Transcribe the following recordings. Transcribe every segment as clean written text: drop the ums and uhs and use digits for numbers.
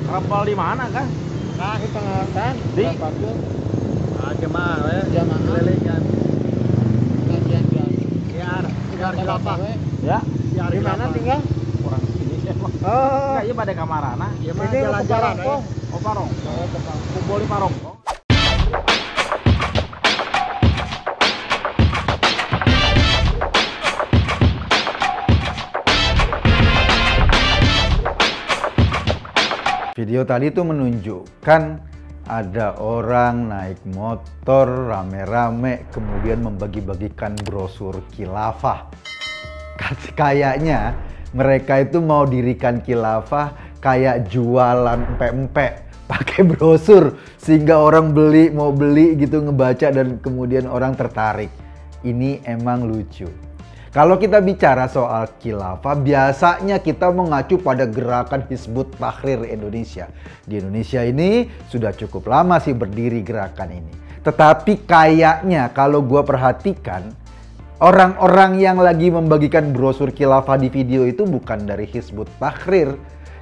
Kapal di mana kan? Nah, di pengalaman Di? jemaah we. Jemaah. Kelilingan. Kajian biasa. Biar khilafah. Ya, Biar Di mana khilafah. tinggal? orang sini sih emang. Oh, Enggak, iya pada kamarana. Iya mah ini jalan-jalan ke Parongpong. Oh, Parong. Kumpul di Parong. Video tadi tuh menunjukkan ada orang naik motor rame-rame kemudian membagi-bagikan brosur khilafah. Kayaknya mereka itu mau dirikan khilafah kayak jualan empek-empek pakai brosur sehingga orang mau beli gitu ngebaca dan kemudian orang tertarik. Ini emang lucu. Kalau kita bicara soal khilafah, biasanya kita mengacu pada gerakan Hizbut Tahrir Indonesia. Di Indonesia ini sudah cukup lama sih berdiri gerakan ini. Tetapi kayaknya kalau gua perhatikan, orang-orang yang lagi membagikan brosur khilafah di video itu bukan dari Hizbut Tahrir.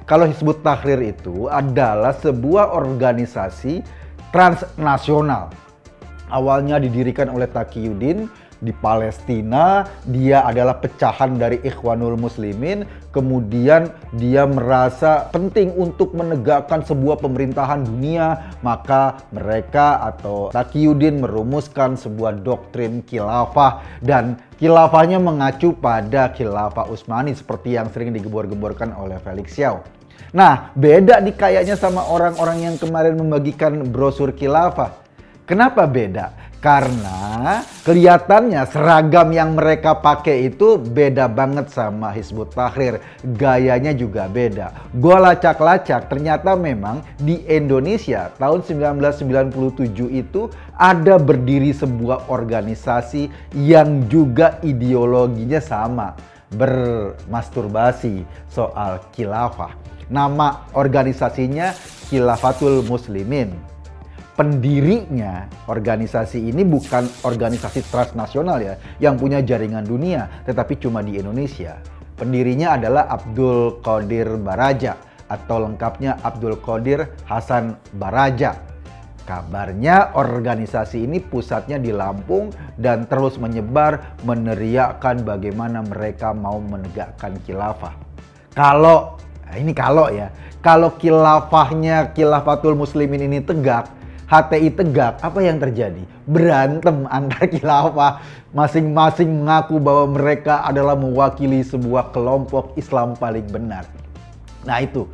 Kalau Hizbut Tahrir itu adalah sebuah organisasi transnasional. Awalnya didirikan oleh Taqiyuddin di Palestina. Dia adalah pecahan dari Ikhwanul Muslimin. Kemudian dia merasa penting untuk menegakkan sebuah pemerintahan dunia. Maka mereka atau Taqiyuddin merumuskan sebuah doktrin khilafah. Dan khilafahnya mengacu pada khilafah Utsmani seperti yang sering digembor-gemborkan oleh Felix Xiao. Nah, beda nih kayaknya sama orang-orang yang kemarin membagikan brosur khilafah. Kenapa beda? Karena kelihatannya seragam yang mereka pakai itu beda banget sama Hizbut Tahrir. Gayanya juga beda. Gua lacak-lacak, ternyata memang di Indonesia tahun 1997 itu ada berdiri sebuah organisasi yang juga ideologinya sama. Bermasturbasi soal khilafah. Nama organisasinya Khilafatul Muslimin. Pendirinya organisasi ini bukan organisasi transnasional ya, yang punya jaringan dunia, tetapi cuma di Indonesia. Pendirinya adalah Abdul Qadir Baraja atau lengkapnya Abdul Qadir Hasan Baraja. Kabarnya organisasi ini pusatnya di Lampung dan terus menyebar meneriakkan bagaimana mereka mau menegakkan khilafah. Kalau khilafahnya Khilafatul Muslimin ini tegak, HTI tegak, apa yang terjadi? Berantem antar khilafah. Masing-masing mengaku bahwa mereka adalah mewakili sebuah kelompok Islam paling benar. Nah itu,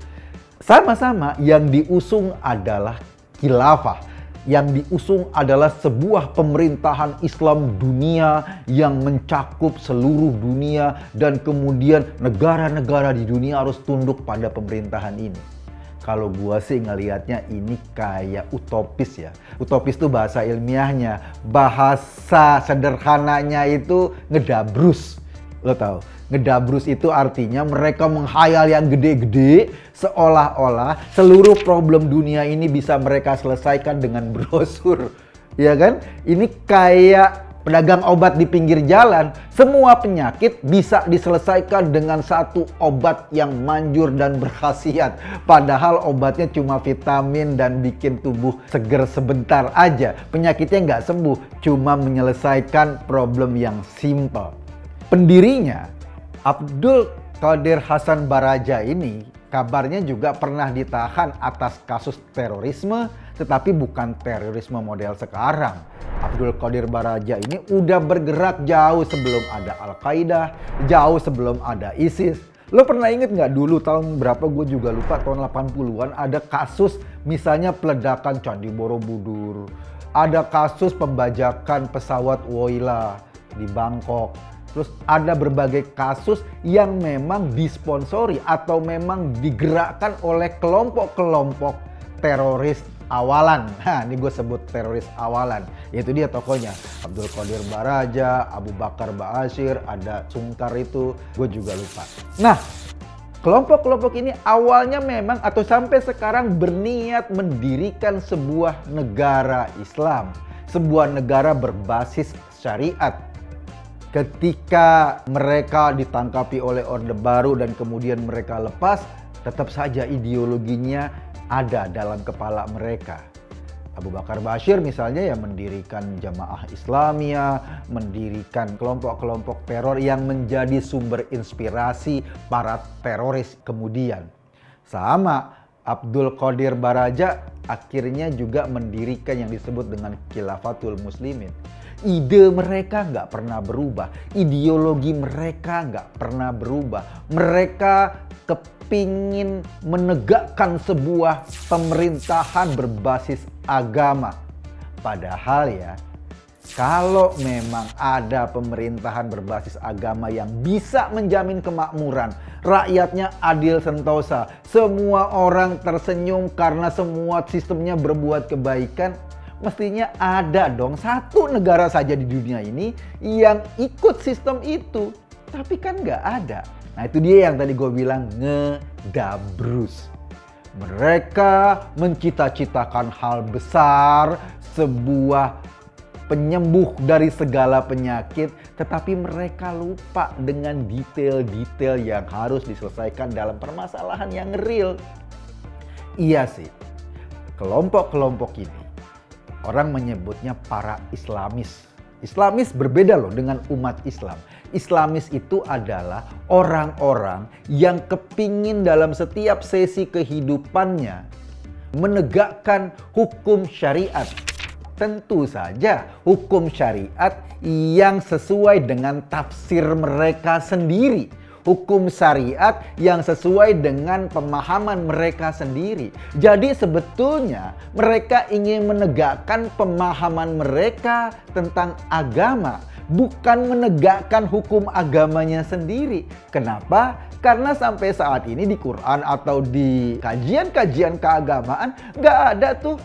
sama-sama yang diusung adalah khilafah. Yang diusung adalah sebuah pemerintahan Islam dunia yang mencakup seluruh dunia. Dan kemudian negara-negara di dunia harus tunduk pada pemerintahan ini. Kalau gua sih ngelihatnya ini kayak utopis ya. Utopis itu bahasa ilmiahnya. Bahasa sederhananya itu ngedabrus. Lo tahu? Ngedabrus itu artinya mereka menghayal yang gede-gede. Seolah-olah seluruh problem dunia ini bisa mereka selesaikan dengan brosur. Ya kan? Ini kayak pedagang obat di pinggir jalan. Semua penyakit bisa diselesaikan dengan satu obat yang manjur dan berkhasiat. Padahal obatnya cuma vitamin dan bikin tubuh seger sebentar aja. Penyakitnya nggak sembuh, cuma menyelesaikan problem yang simple. Pendirinya, Abdul Qadir Hasan Baraja ini kabarnya juga pernah ditahan atas kasus terorisme, tetapi bukan terorisme model sekarang. Abdul Qadir Baraja ini udah bergerak jauh sebelum ada Al-Qaeda, jauh sebelum ada ISIS. Lo pernah inget nggak dulu tahun berapa, gue juga lupa, tahun 80-an ada kasus misalnya peledakan Candi Borobudur, ada kasus pembajakan pesawat Woyla di Bangkok. Terus ada berbagai kasus yang memang disponsori atau memang digerakkan oleh kelompok-kelompok teroris awalan. Nah, ini gue sebut teroris awalan. Yaitu dia tokohnya. Abdul Qadir Baraja, Abu Bakar Ba'asyir, ada Sungkar itu. Gue juga lupa. Nah, kelompok-kelompok ini awalnya memang atau sampai sekarang berniat mendirikan sebuah negara Islam. Sebuah negara berbasis syariat. Ketika mereka ditangkapi oleh Orde Baru dan kemudian mereka lepas, tetap saja ideologinya ada dalam kepala mereka. Abu Bakar Bashir misalnya yang mendirikan Jamaah Islamiyah, mendirikan kelompok-kelompok teror yang menjadi sumber inspirasi para teroris kemudian. Sama Abdul Qadir Baraja akhirnya juga mendirikan yang disebut dengan Khilafatul Muslimin. Ide mereka nggak pernah berubah, ideologi mereka nggak pernah berubah. Mereka kepingin menegakkan sebuah pemerintahan berbasis agama. Padahal ya, kalau memang ada pemerintahan berbasis agama yang bisa menjamin kemakmuran, rakyatnya adil sentosa, semua orang tersenyum karena semua sistemnya berbuat kebaikan, mestinya ada dong satu negara saja di dunia ini yang ikut sistem itu. Tapi kan nggak ada. Nah itu dia yang tadi gue bilang ngedabrus. Mereka mencita-citakan hal besar, sebuah penyembuh dari segala penyakit, tetapi mereka lupa dengan detail-detail yang harus diselesaikan dalam permasalahan yang real. Iya sih, kelompok-kelompok ini orang menyebutnya para Islamis. Islamis berbeda loh dengan umat Islam. Islamis itu adalah orang-orang yang kepingin dalam setiap sesi kehidupannya menegakkan hukum syariat. Tentu saja hukum syariat yang sesuai dengan tafsir mereka sendiri. Hukum syariat yang sesuai dengan pemahaman mereka sendiri. Jadi sebetulnya mereka ingin menegakkan pemahaman mereka tentang agama, bukan menegakkan hukum agamanya sendiri. Kenapa? Karena sampai saat ini di Quran atau di kajian-kajian keagamaan nggak ada tuh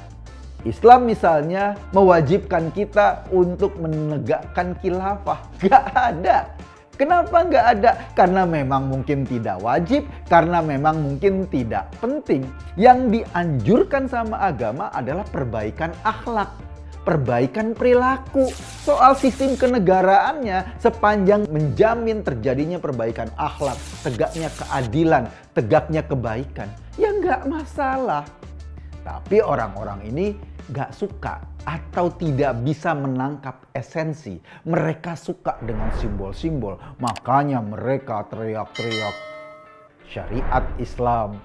Islam misalnya mewajibkan kita untuk menegakkan khilafah. Nggak ada. Kenapa nggak ada? Karena memang mungkin tidak wajib, karena memang mungkin tidak penting. Yang dianjurkan sama agama adalah perbaikan akhlak, perbaikan perilaku. Soal sistem kenegaraannya sepanjang menjamin terjadinya perbaikan akhlak, tegaknya keadilan, tegaknya kebaikan, ya nggak masalah. Tapi orang-orang ini nggak suka atau tidak bisa menangkap esensi. Mereka suka dengan simbol-simbol. Makanya mereka teriak-teriak syariat Islam,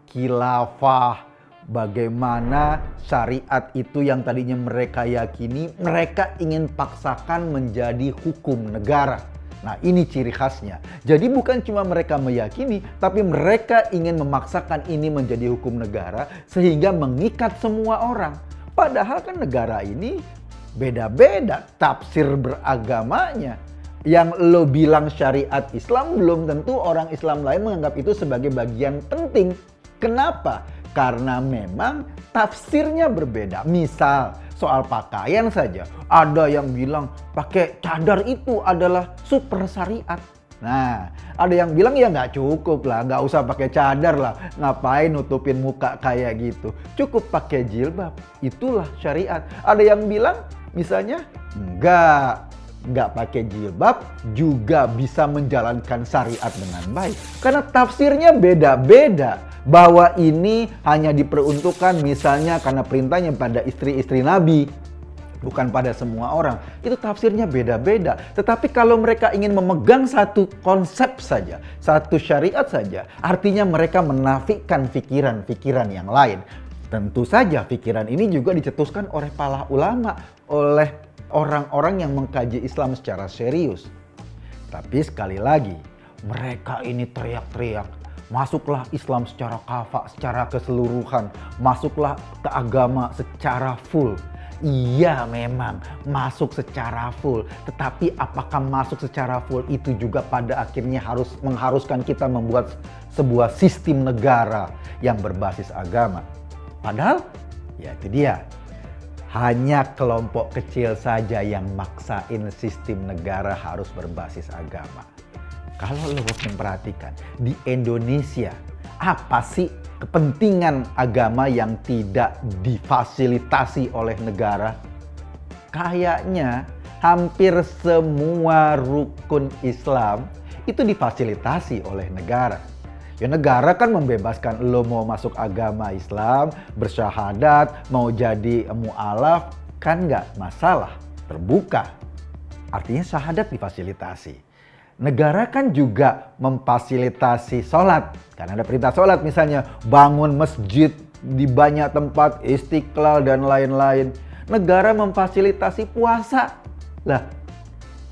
khilafah. Bagaimana syariat itu yang tadinya mereka yakini, mereka ingin paksakan menjadi hukum negara. Nah ini ciri khasnya. Jadi bukan cuma mereka meyakini, tapi mereka ingin memaksakan ini menjadi hukum negara sehingga mengikat semua orang. Padahal kan negara ini beda-beda tafsir beragamanya. Yang lo bilang syariat Islam, belum tentu orang Islam lain menganggap itu sebagai bagian penting. Kenapa? Karena memang tafsirnya berbeda. Misal soal pakaian saja, ada yang bilang pakai cadar itu adalah super syariat. Nah, ada yang bilang ya nggak cukup lah, nggak usah pakai cadar lah, ngapain nutupin muka kayak gitu. Cukup pakai jilbab, itulah syariat. Ada yang bilang misalnya nggak pakai jilbab juga bisa menjalankan syariat dengan baik. Karena tafsirnya beda-beda. Bahwa ini hanya diperuntukkan misalnya karena perintahnya pada istri-istri Nabi, bukan pada semua orang. Itu tafsirnya beda-beda. Tetapi kalau mereka ingin memegang satu konsep saja, satu syariat saja, artinya mereka menafikan pikiran-pikiran yang lain. Tentu saja pikiran ini juga dicetuskan oleh para ulama, oleh orang-orang yang mengkaji Islam secara serius. Tapi sekali lagi, mereka ini teriak-teriak, masuklah Islam secara kafah, secara keseluruhan. Masuklah ke agama secara full. Iya memang masuk secara full. Tetapi apakah masuk secara full itu juga pada akhirnya harus mengharuskan kita membuat sebuah sistem negara yang berbasis agama? Padahal ya itu dia. Hanya kelompok kecil saja yang maksain sistem negara harus berbasis agama. Kalau lo memperhatikan di Indonesia, apa sih kepentingan agama yang tidak difasilitasi oleh negara? Kayaknya hampir semua rukun Islam itu difasilitasi oleh negara. Ya negara kan membebaskan lo mau masuk agama Islam, bersyahadat, mau jadi mu'alaf, kan nggak masalah, terbuka. Artinya syahadat difasilitasi. Negara kan juga memfasilitasi sholat. Karena ada perintah sholat misalnya, bangun masjid di banyak tempat, Istiqlal dan lain-lain. Negara memfasilitasi puasa. Lah,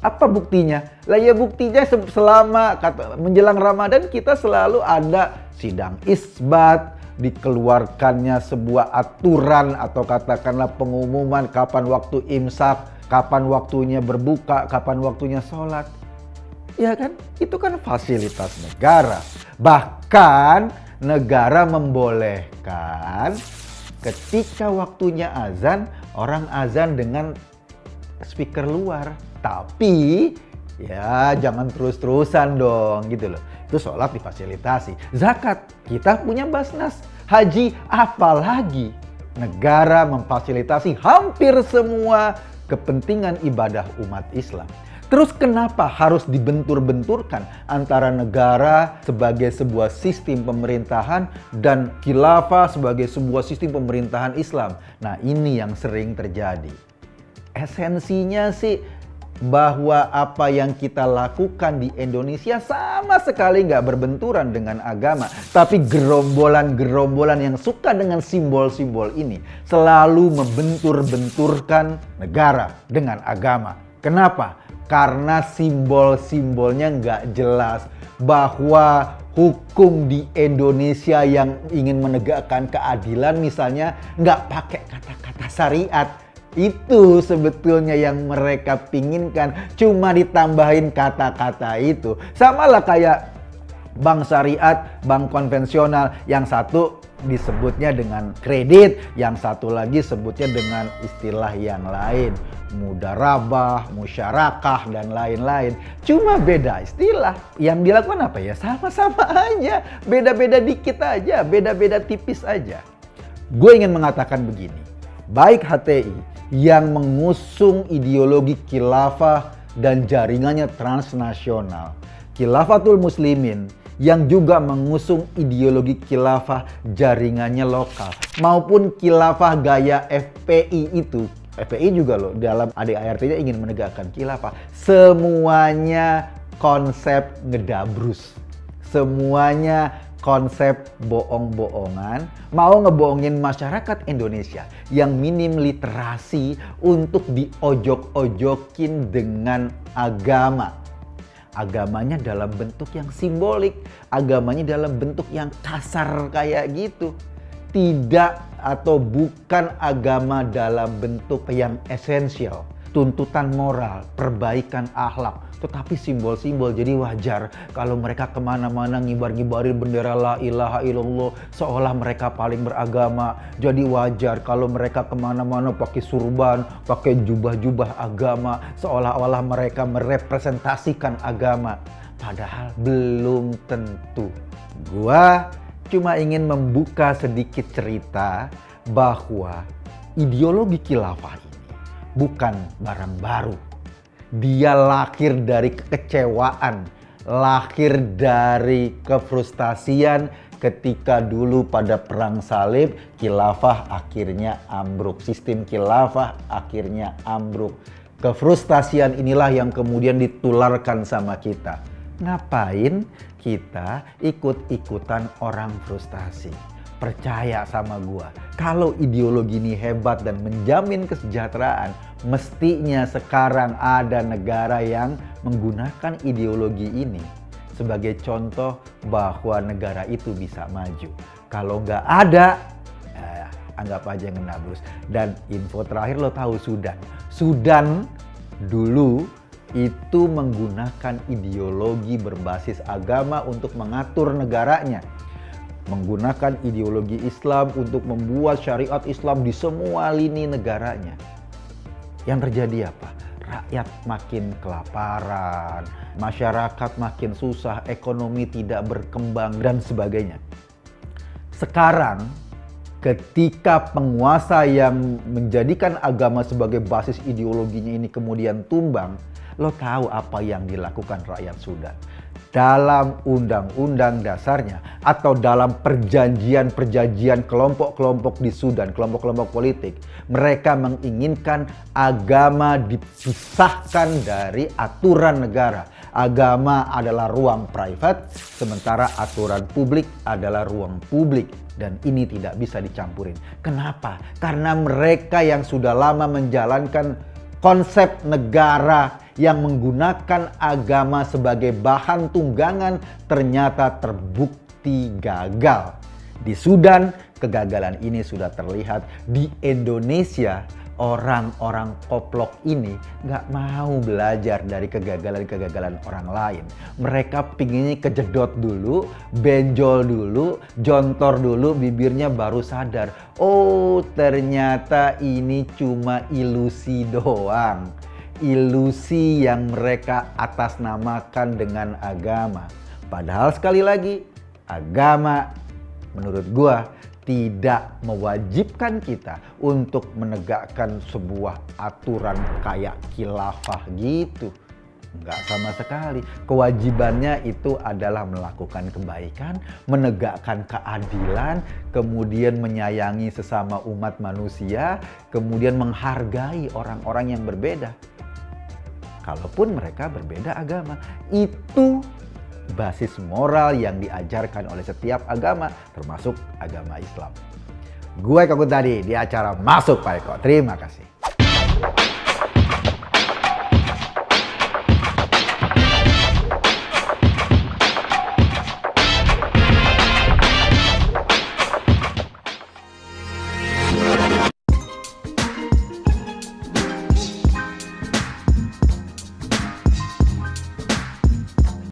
apa buktinya? Lah ya buktinya selama menjelang Ramadan kita selalu ada sidang isbat, dikeluarkannya sebuah aturan atau katakanlah pengumuman kapan waktu imsak, kapan waktunya berbuka, kapan waktunya sholat. Ya kan? Itu kan fasilitas negara. Bahkan negara membolehkan ketika waktunya azan, orang azan dengan speaker luar. Tapi ya jangan terus-terusan dong gitu loh. Itu sholat difasilitasi. Zakat, kita punya Basnas. Haji, apalagi negara memfasilitasi hampir semua kepentingan ibadah umat Islam. Terus kenapa harus dibentur-benturkan antara negara sebagai sebuah sistem pemerintahan dan khilafah sebagai sebuah sistem pemerintahan Islam? Nah ini yang sering terjadi. Esensinya sih bahwa apa yang kita lakukan di Indonesia sama sekali nggak berbenturan dengan agama. Tapi gerombolan-gerombolan yang suka dengan simbol-simbol ini selalu membentur-benturkan negara dengan agama. Kenapa? Karena simbol-simbolnya nggak jelas. Bahwa hukum di Indonesia yang ingin menegakkan keadilan misalnya nggak pakai kata-kata syariat. Itu sebetulnya yang mereka pinginkan, cuma ditambahin kata-kata itu. Sama lah kayak bank syariat, bank konvensional, yang satu disebutnya dengan kredit, yang satu lagi sebutnya dengan istilah yang lain, mudarabah, musyarakah, dan lain-lain. Cuma beda istilah. Yang dilakukan apa ya? Sama-sama aja, beda-beda dikit aja, beda-beda tipis aja. Gue ingin mengatakan begini, baik HTI yang mengusung ideologi khilafah dan jaringannya transnasional, Khilafatul Muslimin yang juga mengusung ideologi khilafah jaringannya lokal, maupun khilafah gaya FPI itu. FPI juga loh dalam ADART-nya ingin menegakkan khilafah. Semuanya konsep ngedabrus. Semuanya konsep bohong-bohongan, mau ngebohongin masyarakat Indonesia yang minim literasi untuk diojok-ojokin dengan agama. Agamanya dalam bentuk yang simbolik, agamanya dalam bentuk yang kasar kayak gitu. Tidak atau bukan agama dalam bentuk yang esensial, tuntutan moral, perbaikan akhlak. Tetapi simbol-simbol, jadi wajar kalau mereka kemana-mana ngibar-ngibarin bendera la ilaha illallah seolah mereka paling beragama. Jadi wajar kalau mereka kemana-mana pakai surban, pakai jubah-jubah agama seolah-olah mereka merepresentasikan agama. Padahal belum tentu. Gua cuma ingin membuka sedikit cerita bahwa ideologi khilafah ini bukan barang baru. Dia lahir dari kekecewaan, lahir dari kefrustasian ketika dulu pada perang salib khilafah akhirnya ambruk. Sistem khilafah akhirnya ambruk. Kefrustasian inilah yang kemudian ditularkan sama kita. Ngapain kita ikut-ikutan orang frustasi? Percaya sama gua, kalau ideologi ini hebat dan menjamin kesejahteraan, mestinya sekarang ada negara yang menggunakan ideologi ini sebagai contoh bahwa negara itu bisa maju. Kalau nggak ada, anggap aja ngenabrus. Dan info terakhir lo tahu Sudan. Sudan dulu itu menggunakan ideologi berbasis agama untuk mengatur negaranya. Menggunakan ideologi Islam untuk membuat syariat Islam di semua lini negaranya. Yang terjadi apa? Rakyat makin kelaparan, masyarakat makin susah, ekonomi tidak berkembang, dan sebagainya. Sekarang, ketika penguasa yang menjadikan agama sebagai basis ideologinya ini kemudian tumbang, lo tahu apa yang dilakukan rakyat Sudan? dalam undang-undang dasarnya atau dalam perjanjian-perjanjian kelompok-kelompok di Sudan, kelompok-kelompok politik, mereka menginginkan agama dipisahkan dari aturan negara. Agama adalah ruang private, sementara aturan publik adalah ruang publik. Dan ini tidak bisa dicampurin. Kenapa? Karena mereka yang sudah lama menjalankan konsep negara yang menggunakan agama sebagai bahan tunggangan ternyata terbukti gagal. Di Sudan, kegagalan ini sudah terlihat. Di Indonesia, orang-orang koplok ini nggak mau belajar dari kegagalan-kegagalan orang lain. Mereka pinginnya kejedot dulu, benjol dulu, jontor dulu, bibirnya baru sadar. Oh, ternyata ini cuma ilusi doang. Ilusi yang mereka atasnamakan dengan agama. Padahal sekali lagi, agama menurut gua tidak mewajibkan kita untuk menegakkan sebuah aturan kayak khilafah gitu. Enggak sama sekali. Kewajibannya itu adalah melakukan kebaikan, menegakkan keadilan, kemudian menyayangi sesama umat manusia, kemudian menghargai orang-orang yang berbeda. Kalaupun mereka berbeda agama, itu basis moral yang diajarkan oleh setiap agama, termasuk agama Islam. Gue Eko tadi di acara Masuk Pak Eko. Terima kasih.